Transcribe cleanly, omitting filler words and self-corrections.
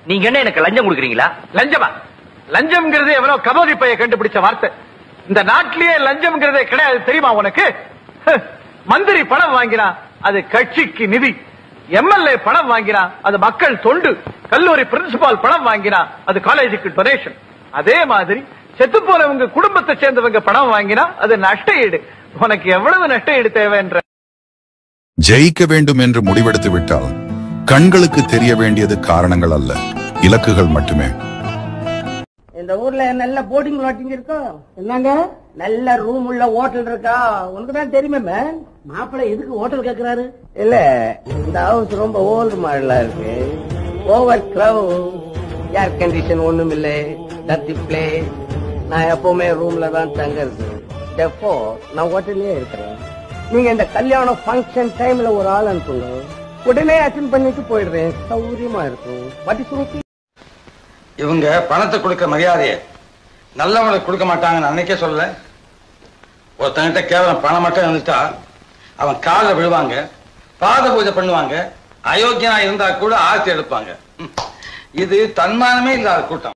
நீங்க என்ன எனக்கு லஞ்சம் கொடுக்குறீங்களா? லஞ்சமா? லஞ்சம்ங்கிறது எவனோ கபோதி பைய கண்டுபிடிச்ச வார்த்தை. இந்த நாட்டிலேயே லஞ்சம்ங்கிறதே கிடையாது தெரியுமா உனக்கு? மந்திரி பணம் வாங்கினா அது கட்சிக்கு நிதி, எம்எல்ஏ பணம் வாங்கினா அது மக்கள் தொண்டு, கல்லூரி பிரின்சிபால் பணம் வாங்கினா அது காலேஜுக்கு டொனேஷன். அதே மாதிரி செத்து போனவங்க குடும்பத்தை சேர்ந்தவங்க பணம் வாங்கினா அது நஷ்ட ஈடு. உனக்கு எவ்வளவு நஷ்ட ஈடு தேவை என்ற ஜெயிக்க வேண்டும் என்று முடிவெடுத்து விட்டால் கண்களுக்கு தெரிய வேண்டியது காரணங்கள் அல்ல, இலக்குகள் மட்டுமே. இந்த ஊர்ல நல்ல போர்டிங் லாட்டிங் இருக்கா? என்னங்க நல்ல ரூம் உள்ள ஹோட்டல் இருக்கா? உனக்கு தான் தெரியுமே மேன். மாப்பிள்ளை எதுக்கு ஹோட்டல் கேக்குறாரு? இல்ல, இந்த ஹவுஸ் ரொம்ப ஓல்டு மாடலா இருக்கு, ஓவர் கிரவுட், ஏர் கண்டிஷன் ஒண்ணும் இல்ல, டர்ட்டி பிளேஸ். நான் எப்பவுமே ரூம்ல தான் தங்குறது. நான் ஹோட்டல்லே இருக்கிறேன். நீங்க இந்த கல்யாணம் ஃபங்க்ஷன் டைம்ல ஒரு ஆள் அனுப்புங்க, உடனே அட்டெண்ட் பண்ணிட்டு போயிடுறேன். சௌரியமா இருக்கும். What is Ruby? இவங்க பணத்தை கொடுக்க மரியாதையை நல்லவங்களுக்கு கொடுக்க மாட்டாங்கன்னு அன்னைக்கே சொல்லல. ஒருத்தங்கிட்ட கேவலம் பணம் மட்டும் இருந்துட்டா அவன் காலில் விழுவாங்க, பாத பூஜை பண்ணுவாங்க, அயோக்கியனா இருந்தா கூட ஆர்த்தி எடுப்பாங்க. இது தன்மானமே இல்லாத கூட்டம்.